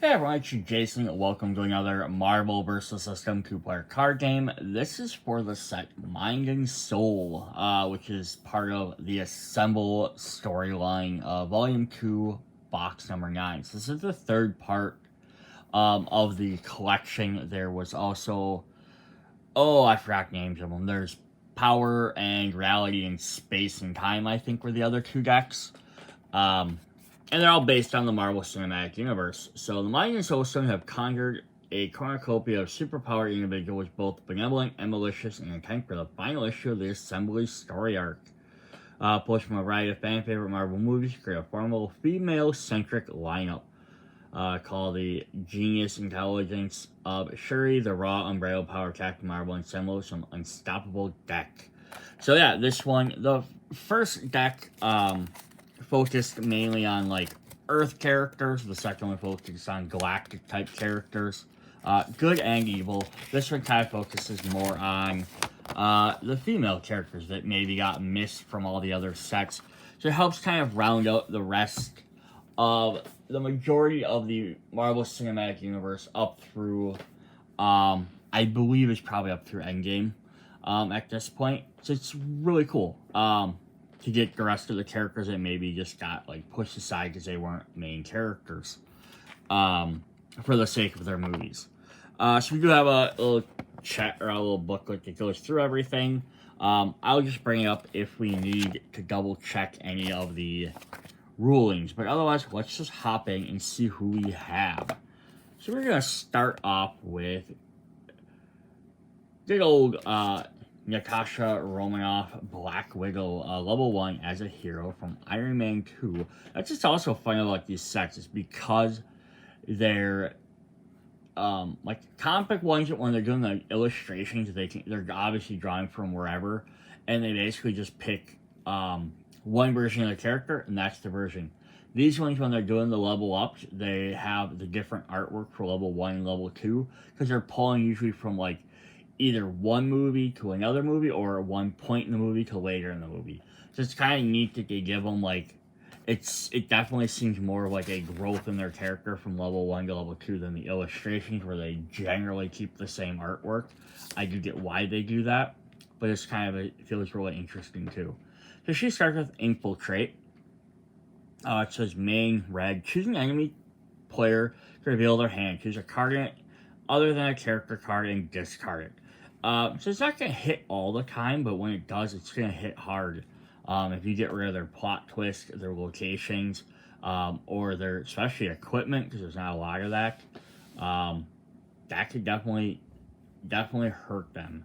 Hey everyone, it's Jason. Welcome to another Marvel vs. System 2-player card game. This is for the set Mind and Soul, which is part of the Assemble storyline, Volume 2, Box number 9. So this is the third part of the collection. There was also, I forgot names of them. There's Power and Reality and Space and Time, I think, were the other two decks. And they're all based on the Marvel Cinematic Universe. So the Mind and Soul Stone have conjured a cornucopia of superpowered individuals, both benevolent and malicious, in intent for the final issue of the Assembly story arc. Pulled from a variety of fan favorite Marvel movies to create a formal female-centric lineup called the Genius Intelligence of Shuri, the raw unbridled power of Captain Marvel, and some unstoppable deck. So yeah, this one, the first deck, focused mainly on like Earth characters. The second one focused on galactic type characters, good and evil. This one kind of focuses more on the female characters that maybe got missed from all the other sets. So it helps kind of round out the rest of the majority of the Marvel Cinematic Universe up through, I believe it's probably up through Endgame at this point. So it's really cool. To get the rest of the characters that maybe just got like pushed aside because they weren't main characters for the sake of their movies. So we do have a little chat or a little booklet that goes through everything. I'll just bring it up if we need to double check any of the rulings, but otherwise let's just hop in and see who we have. So we're gonna start off with good old Natasha Romanoff, Black Widow, level 1 as a hero from Iron Man 2. That's just also fun about these sets, is because they're like comic book ones, when they're doing the illustrations, they're obviously drawing from wherever, and they basically just pick one version of the character, and that's the version. These ones, when they're doing the level ups, they have the different artwork for level 1 and level 2, because they're pulling usually from like either one movie to another movie or one point in the movie to later in the movie. So it's kind of neat that they give them like, it definitely seems more like a growth in their character from level 1 to level 2 than the illustrations where they generally keep the same artwork. I do get why they do that, but it's kind of, it feels really interesting too. So she starts with Infiltrate. It says main red. Choose an enemy player to reveal their hand. Choose a card in it other than a character card and discard it. So it's not going to hit all the time, but when it does, it's going to hit hard. If you get rid of their plot twist, their locations, or their especially equipment, because there's not a lot of that, that could definitely hurt them.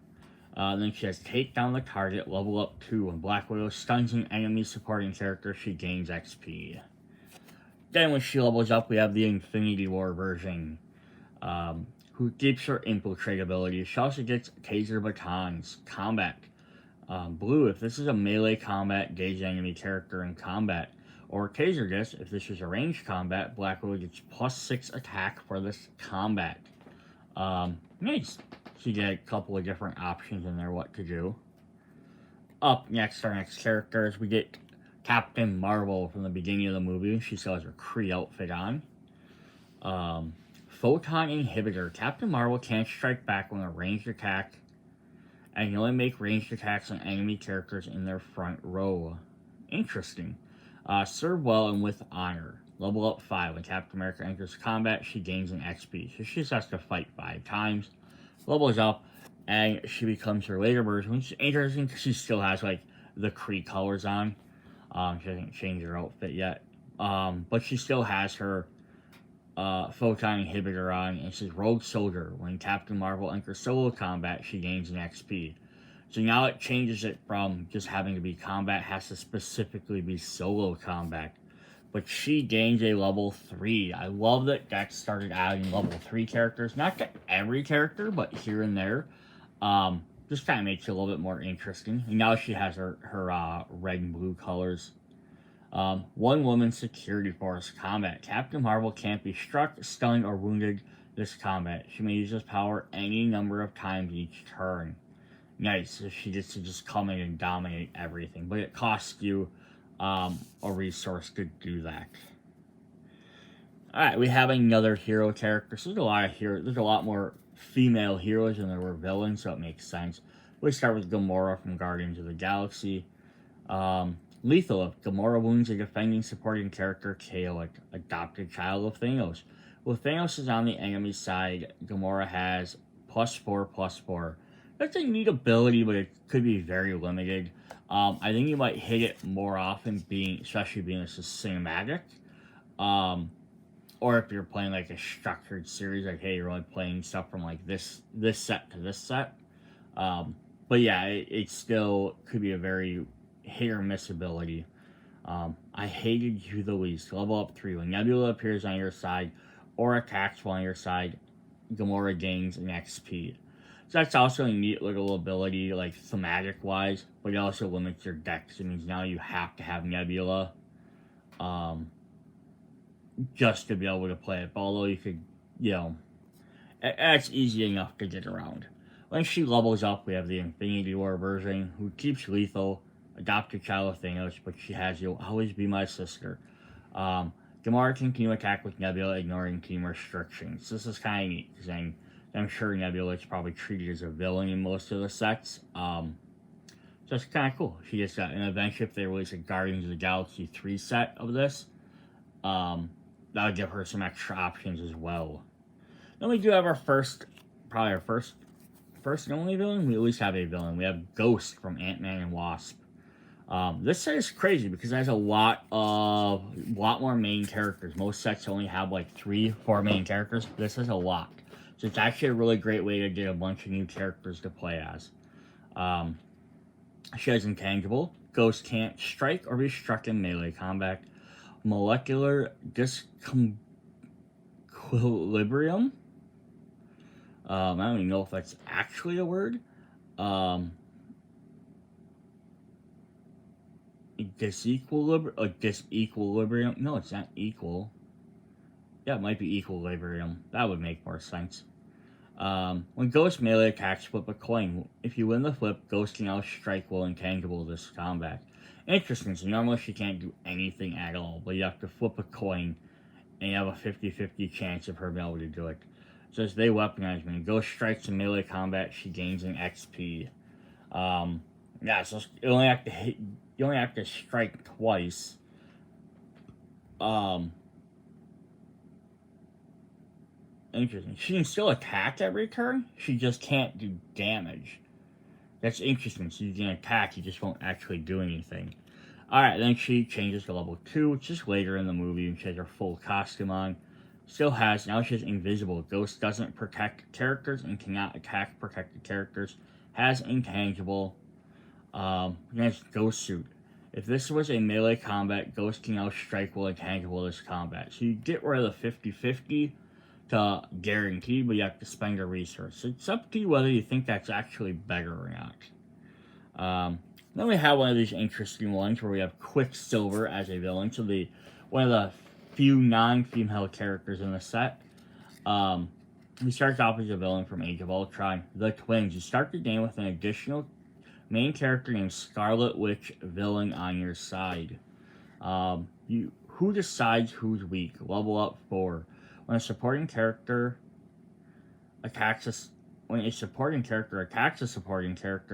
Then she has take down the target, level up 2. When Black Widow stuns an enemy supporting character, she gains XP. Then when she levels up, we have the Infinity War version, who keeps her infiltrate ability. She also gets Taser Batons. Combat. Blue, if this is a melee combat, gauge enemy character in combat. Or Taser Disc, if this is a ranged combat, Black Widow gets +6 attack for this combat. Nice. So you get a couple of different options in there what to do. Up next, our next characters, we get Captain Marvel from the beginning of the movie. She still has her Kree outfit on. Photon Inhibitor. Captain Marvel can't strike back when a ranged attack, and can only make ranged attacks on enemy characters in their front row. Interesting. Serve well and with honor. Level up 5. When Captain America enters combat, she gains an XP. So she just has to fight 5 times. Levels up, and she becomes her later version, which is interesting because she still has like the Kree colors on. She hasn't changed her outfit yet. But she still has her Photon Inhibitor on, and it says Rogue Soldier. When Captain Marvel enters solo combat, she gains an XP. So now it changes it from just having to be combat, has to specifically be solo combat. But she gains a level 3. I love that Dex started adding level 3 characters. Not to every character, but here and there. Just kind of makes it a little bit more interesting. And now she has her red and blue colors. One woman security force combat. Captain Marvel can't be struck, stunned, or wounded this combat. She may use this power any number of times each turn. Nice, so she gets to just come in and dominate everything, but it costs you a resource to do that. Alright, we have another hero character. So there's a lot of heroes. There's a lot more female heroes than there were villains, so it makes sense. We start with Gamora from Guardians of the Galaxy. Lethal, if Gamora wounds a defending supporting character, KO an adopted child of Thanos. Well, Thanos is on the enemy side. Gamora has +4/+4. That's a neat ability, but it could be very limited. I think you might hit it more often, especially being this is cinematic. Or if you're playing like a structured series, like hey, you're only playing stuff from like this set to this set. But yeah, it still could be a very hit or miss ability. I hated you the least. Level up 3. When Nebula appears on your side or attacks while on your side, Gamora gains an XP. So that's also a neat little ability, like thematic wise, but it also limits your deck. So it means now you have to have Nebula just to be able to play it. But although you could, it's easy enough to get around. When she levels up, we have the Infinity War version, who keeps Lethal, adopted child of Thanos, but she has You'll Always Be My Sister. Gamora can team attack with Nebula, ignoring team restrictions. This is kind of neat, because I'm sure Nebula is probably treated as a villain in most of the sets. So it's kind of cool. She gets that. And eventually, if they release a Guardians of the Galaxy 3 set of this, that'll give her some extra options as well. Then we do have our first and only villain. We at least have a villain. We have Ghost from Ant-Man and Wasp. This set is crazy because it has a lot more main characters. Most sets only have like 3-4 main characters. This has a lot. So it's actually a really great way to get a bunch of new characters to play as. She has Intangible. Ghost can't strike or be struck in melee combat. Molecular Disequilibrium. I don't even know if that's actually a word. Disequilibrium. No, it's not equal. Yeah, it might be equilibrium. That would make more sense. When Ghost melee attacks, flip a coin. If you win the flip, Ghost can now strike while Intangible this combat. Interesting, so normally she can't do anything at all, but you have to flip a coin, and you have a 50-50 chance of her being able to do it. So as they weaponize me, Ghost strikes in melee combat, she gains an XP. So you only have to strike twice. Interesting. She can still attack every turn, she just can't do damage. That's interesting. So you can attack, you just won't actually do anything. Alright, then she changes to level 2, which is later in the movie, and she has her full costume on. Now she has Invisible. Ghost doesn't protect characters and cannot attack protected characters. Has Intangible. Has Ghost Suit. If this was a melee combat, Ghost can now strike while Intangible this combat. So you get rid of the 50-50 to guarantee, but you have to spend a resource. So it's up to you whether you think that's actually better or not. Then we have one of these interesting ones where we have Quicksilver as a villain. So one of the few non-female characters in the set. He starts off as a villain from Age of Ultron. The Twins. You start the game with an additional main character named Scarlet Witch villain on your side. Who decides who's weak? Level up 4. When a supporting character attacks a supporting character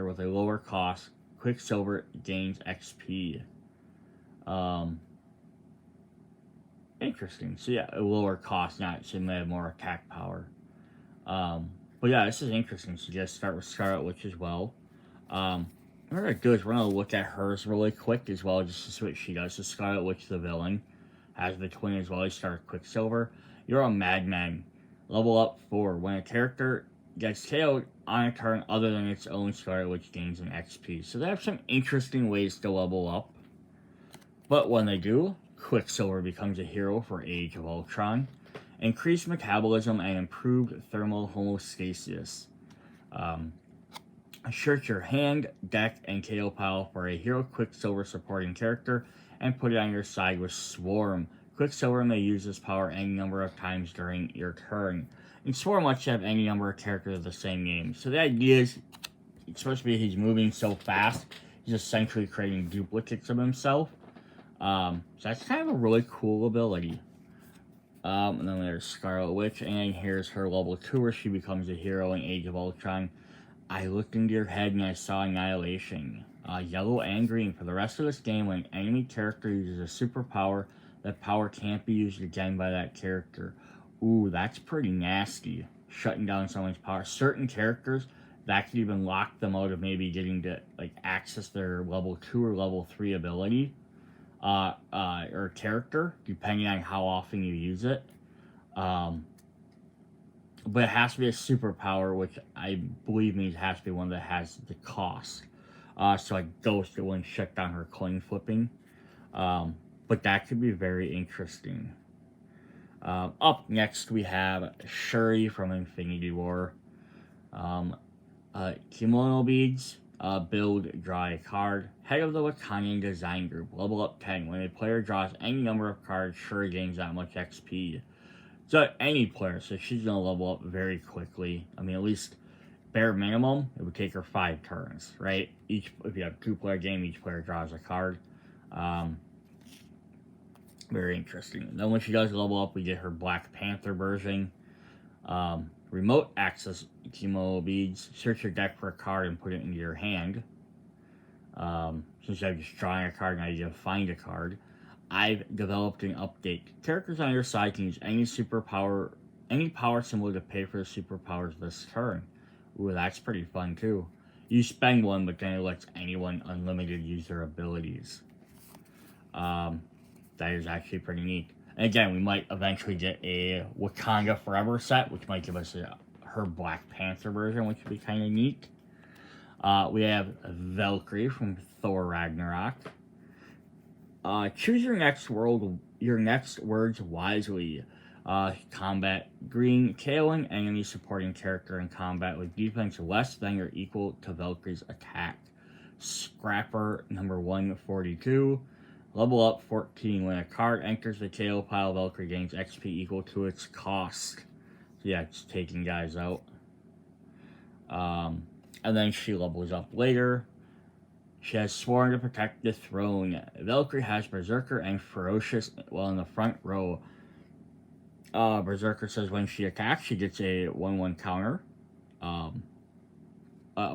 with a lower cost, Quicksilver gains XP. Interesting. So yeah, a lower cost, so you may have more attack power. But yeah, this is interesting. So just start with Scarlet Witch as well. What we're gonna do is we're gonna look at hers really quick as well, just to see what she does. So Scarlet Witch, the villain, has the twin as well. You start with Quicksilver. You're a madman. Level up 4. When a character gets KO'd on a turn other than its own, Scarlet Witch gains an XP. So they have some interesting ways to level up. But when they do, Quicksilver becomes a hero for Age of Ultron. Increased metabolism and improved thermal homeostasis. Search your hand, deck, and KO pile for a hero Quicksilver supporting character and put it on your side with Swarm. Quicksilver may use this power any number of times during your turn. And Swarm lets you have any number of characters of the same name. So the idea is, it's supposed to be he's moving so fast, he's essentially creating duplicates of himself. So that's kind of a really cool ability. And then there's Scarlet Witch, and here's her level 2 where she becomes a hero in Age of Ultron. I looked into your head and I saw Annihilation. Yellow and green. For the rest of this game, when an enemy character uses a superpower, that power can't be used again by that character. Ooh, that's pretty nasty. Shutting down someone's power. Certain characters, that could even lock them out of maybe getting to access their level 2 or level 3 ability. Or character, depending on how often you use it. But it has to be a superpower, which I believe means it has to be one that has the cost. So like Ghost, it wouldn't shut down her coin flipping. But that could be very interesting. Up next, we have Shuri from Infinity War. Kimono beads. Build, draw a card. Head of the Wakandan Design Group. Level up 10. When a player draws any number of cards, Shuri gains that much XP. So any player, so she's going to level up very quickly. I mean, at least bare minimum, it would take her 5 turns, right? If you have a 2-player game, each player draws a card. Very interesting. And then when she does level up, we get her Black Panther version. Remote access kimono beads. Search your deck for a card and put it into your hand. Instead of just drawing a card, now you have to find a card. I've developed an update. Characters on your side can use any power symbol to pay for the superpowers this turn. Ooh, that's pretty fun too. You spend one, but then it lets anyone unlimited use their abilities. That is actually pretty neat. And again, we might eventually get a Wakanda Forever set, which might give us her Black Panther version, which would be kind of neat. We have Valkyrie from Thor Ragnarok. Choose your next words wisely. Combat green, KOing enemy supporting character in combat with defense less than or equal to Valkyrie's attack. Scrapper number 142. Level up 14. When a card enters the KO pile, Valkyrie gains XP equal to its cost. So yeah, it's taking guys out. And then she levels up later. She has sworn to protect the throne. Valkyrie has Berserker and Ferocious while in the front row. Berserker says when she attacks, she gets a 1/1 counter. A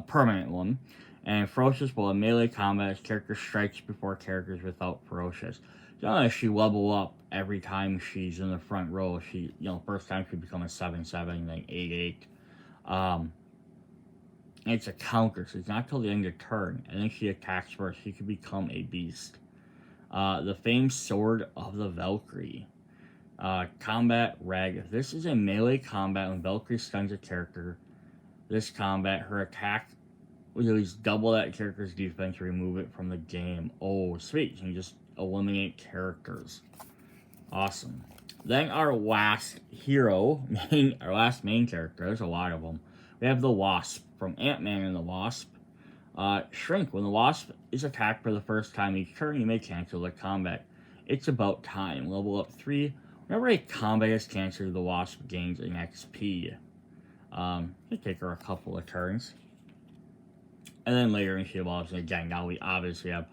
permanent one. And Ferocious while in melee combat, as character strikes before characters without Ferocious. So as she level up every time she's in the front row, first time she become a 7/7, then 8/8. And it's a counter, so it's not till the end of turn. And then she attacks first. She could become a beast. The famed Sword of the Valkyrie. Combat Reg. This is a melee combat when Valkyrie stuns a character. This combat, her attack will at least double that character's defense to remove it from the game. Oh, sweet. You can just eliminate characters. Awesome. Then our last hero, our last main character, there's a lot of them. We have the Wasp from Ant-Man and the Wasp. Shrink. When the Wasp is attacked for the first time each turn, you may cancel the combat. It's about time. Level up 3. Whenever a combat is canceled, the Wasp gains an XP. It'll take her a couple of turns. And then later in she evolves, and again, now we obviously have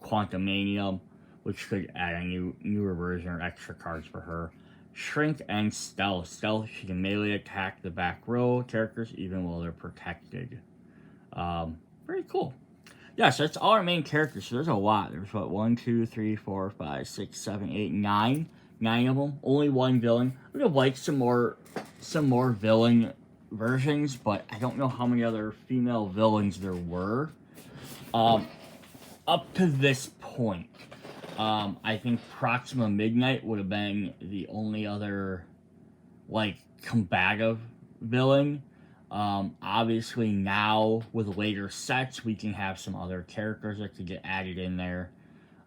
Quantumanium, which could add a newer version or extra cards for her. Shrink and Stealth. Stealth, she can melee attack the back row characters even while they're protected. Very cool. Yeah, so that's all our main characters. So there's a lot. There's what, 1, 2, 3, 4, 5, 6, 7, 8, 9. 9 of them. Only one villain. I would have liked some more villain versions, but I don't know how many other female villains there were. Up to this point, I think Proxima Midnight would have been the only other, combative villain. Obviously now, with later sets, we can have some other characters that could get added in there.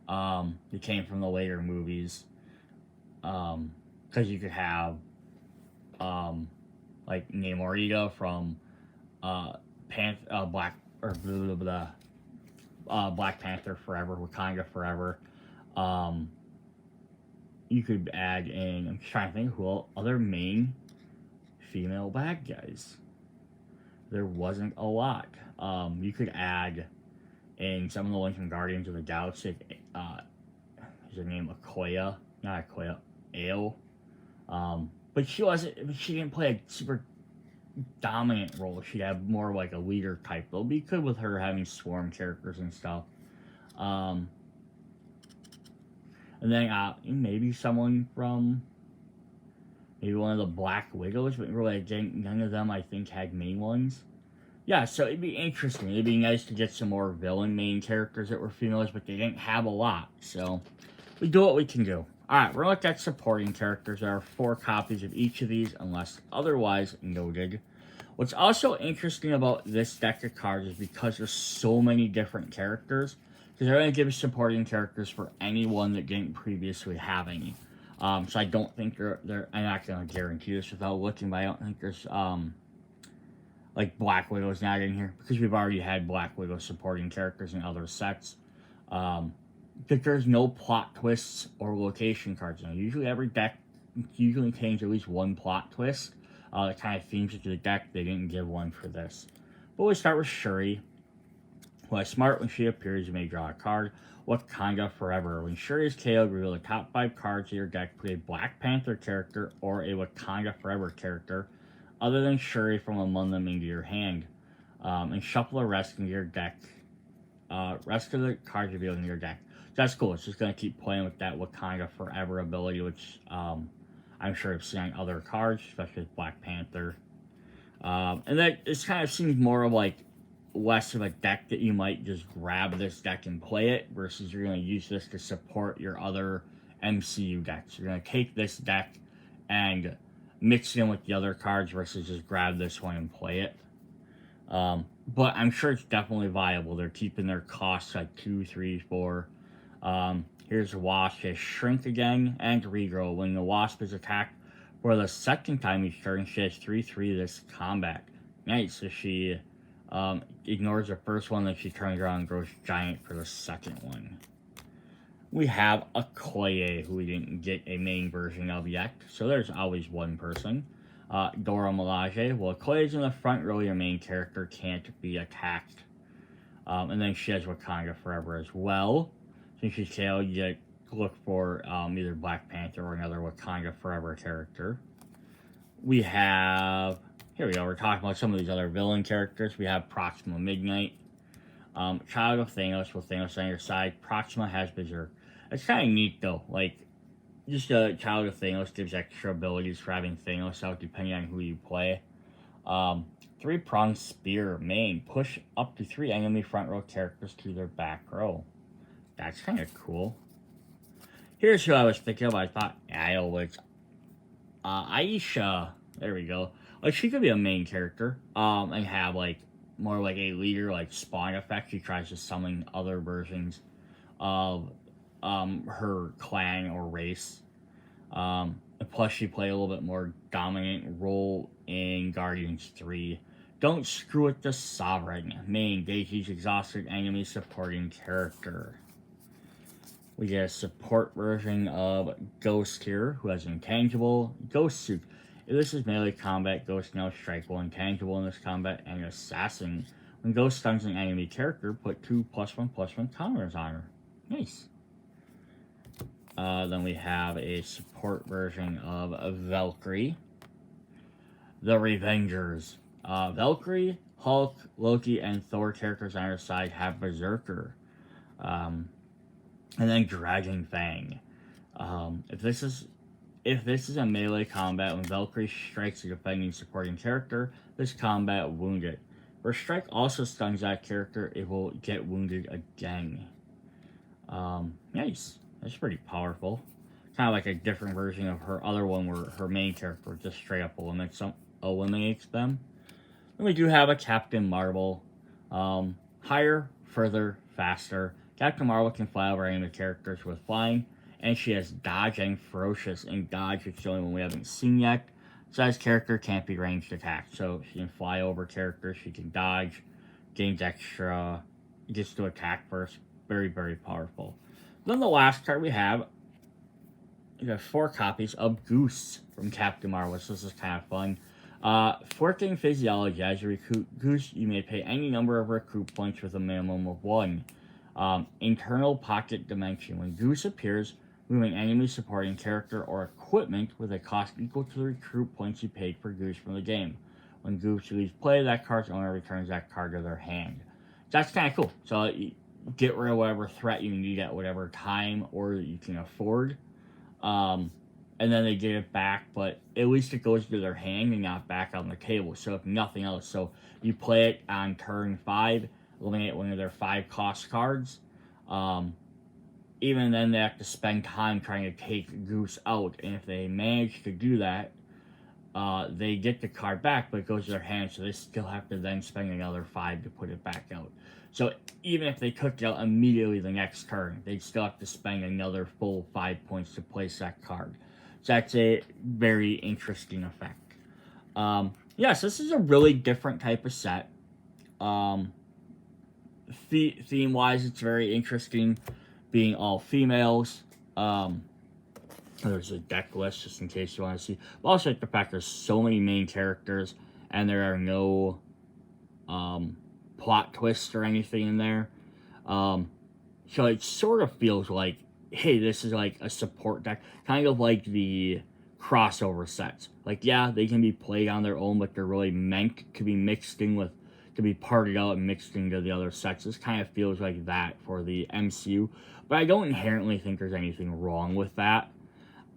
That came from the later movies. Because you could have, Namorita from, Black Panther Forever, Wakanda Forever. You could add in, I'm trying to think who other main female bad guys. There wasn't a lot. You could add in some of the ones from Guardians of the Galaxy. Is her name Okoye? Not Okoye. Ao. But she didn't play a super dominant role. She'd have more like a leader type. They'll be good with her having swarm characters and stuff. Um, and then maybe someone from maybe one of the Black Widows, but really, again, none of them I think had main ones. Yeah, so it'd be interesting. It'd be nice to get some more villain main characters that were females, but they didn't have a lot. So we do what we can do. Alright, we're going to look at supporting characters. There are 4 copies of each of these, unless otherwise noted. What's also interesting about this deck of cards is because there's so many different characters, because they're going to give supporting characters for anyone that didn't previously have any. So I don't think they're I'm not going to guarantee this without looking, but I don't think there's, like Black Widow's not in here, because we've already had Black Widow supporting characters in other sets. But there's no plot twists or location cards. Now, usually every deck usually contains at least one plot twist. That kind of themes it to the deck. They didn't give one for this. But we start with Shuri. Who is smart. When she appears, you may draw a card. Wakanda Forever. When Shuri is KO'd, reveal the top 5 cards of your deck. Put a Black Panther character or a Wakanda Forever character other than Shuri from among them into your hand. And shuffle the rest into your deck. Rest of the cards revealed in your deck. That's cool. It's just going to keep playing with that Wakanda Forever ability, which I'm sure I've seen on other cards, especially with Black Panther. And that it kind of seems more of like less of a deck that you might just grab this deck and play it, versus you're going to use this to support your other MCU decks. You're going to take this deck and mix it in with the other cards versus just grab this one and play it. But I'm sure it's definitely viable. They're keeping their costs like 2, 3, 4. Here's Wasp. She has Shrink again and Regrow. When the Wasp is attacked for the second time each turn, she has 3/3 this combat. Nice. So she ignores the first one, then she turns around and grows giant for the second one. We have Okoye, who we didn't get a main version of yet. So there's always one person. Dora Milaje. Well, Okoye's in the front row. Your main character can't be attacked. And then she has Wakanda Forever as well. Since she's KO, you look for either Black Panther or another Wakanda Forever character. We have... Here we go. We're talking about some of these other villain characters. We have Proxima Midnight. Child of Thanos with Thanos on your side. Proxima has Berserk. It's kind of neat, though. Like, just a Child of Thanos gives extra abilities for having Thanos out, depending on who you play. 3-pronged spear. Main. Push up to 3 enemy front row characters to their back row. That's kind of cool. Here's who I was thinking of. I thought was Aisha. There we go. Like, she could be a main character. And have like more like a leader, like Spawn effect. She tries to summon other versions of her clan or race. And plus, she play a little bit more dominant role in Guardians 3. Don't screw with the Sovereign. Main. Daisy's exhausted enemy supporting character. We get a support version of Ghost here, who has Intangible, Ghost Suit. If this is melee combat, Ghost now strike while intangible in this combat, and Assassin. When Ghost stuns an enemy character, put 2 +1/+1 counters on her. Nice. Then we have a support version of Valkyrie. The Revengers. Valkyrie, Hulk, Loki, and Thor characters on her side have Berserker. And then Dragon Fang. If this is a melee combat, when Valkyrie strikes a defending supporting character, this combat wounded. If her strike also stuns that character, it will get wounded again. Nice. That's pretty powerful. Kind of like a different version of her other one where her main character just straight up eliminates them. Then we do have a Captain Marvel. Higher, further, faster. Captain Marvel can fly over enemy characters with flying, and she has dodge and ferocious. And dodge is the only one we haven't seen yet. Size character can't be ranged attack, so she can fly over characters, she can dodge, gains extra, gets to attack first. Very, very powerful. Then the last card we have 4 copies of Goose from Captain Marvel, so this is kind of fun. Forking Physiology. As you recruit Goose, you may pay any number of recruit points with a minimum of 1. Internal Pocket Dimension. When Goose appears, moving enemies, supporting character, or equipment with a cost equal to the recruit points you paid for Goose from the game. When Goose leaves play, that card's owner returns that card to their hand. That's kind of cool. So you get rid of whatever threat you need at whatever time or you can afford. And then they get it back, but at least it goes to their hand and not back on the table. So if nothing else, so you play it on turn 5, eliminate one of their 5 cost cards. Even then, they have to spend time trying to take Goose out, and if they manage to do that, they get the card back, but it goes to their hand, so they still have to then spend another 5 to put it back out. So even if they took it out immediately the next turn, they'd still have to spend another full 5 points to place that card. So that's a very interesting effect. Yes, this is a really different type of set. Theme-wise, it's very interesting, being all females. There's a deck list just in case you want to see. But also like the fact there's so many main characters and there are no plot twists or anything in there. So it sort of feels like, hey, this is like a support deck, kind of like the crossover sets. Like, yeah, they can be played on their own, but they're really meant to be mixed in with, to be parted out and mixed into the other sets. This kind of feels like that for the MCU, but I don't inherently think there's anything wrong with that.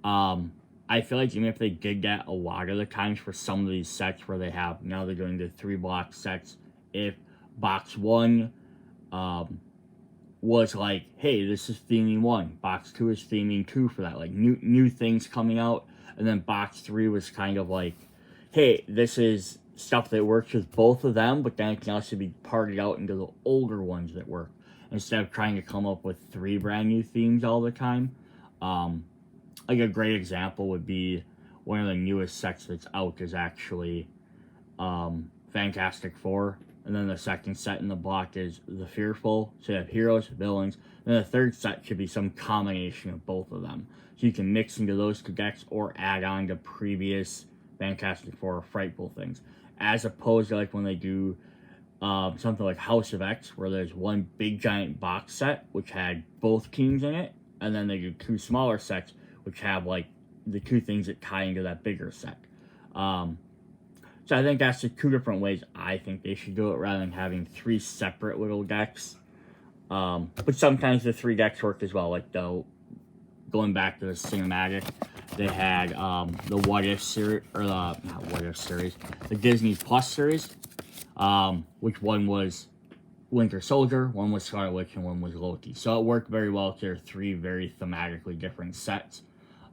I feel like even if they did that a lot of the times for some of these sets where they have, now they're doing the 3-block sets, if box 1, was like, hey, this is theming 1, box 2 is theming 2 for that, like new things coming out, and then box 3 was kind of like, hey, this is stuff that works with both of them, but then it can also be parted out into the older ones that work, instead of trying to come up with 3 brand new themes all the time. Like a great example would be one of the newest sets that's out is actually Fantastic Four. And then the second set in the block is the Fearful. So you have heroes, villains. And then the third set should be some combination of both of them. So you can mix into those 2 decks or add on to previous Fantastic Four or Frightful things. As opposed to like when they do something like House of X, where there's one big giant box set, which had both teams in it. And then they do 2 smaller sets, which have like the 2 things that tie into that bigger set. So I think that's the 2 different ways I think they should do it, rather than having 3 separate little decks. But sometimes the 3 decks work as well. Like going back to the cinematic, they had the What If series, or the not What If series, the Disney Plus series, which one was Winter Soldier, one was Scarlet Witch, and one was Loki. So it worked very well. There are 3 very thematically different sets.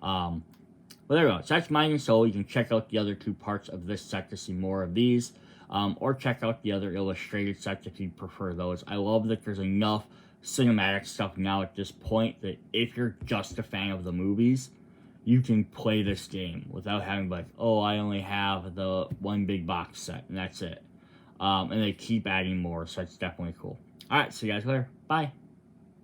But there we go. So that's Mind and Soul. You can check out the other 2 parts of this set to see more of these. Or check out the other illustrated sets if you prefer those. I love that there's enough cinematic stuff now at this point that if you're just a fan of the movies, you can play this game without having like, oh, I only have the 1 big box set and that's it. And they keep adding more, so it's definitely cool. Alright, see you guys later. Bye.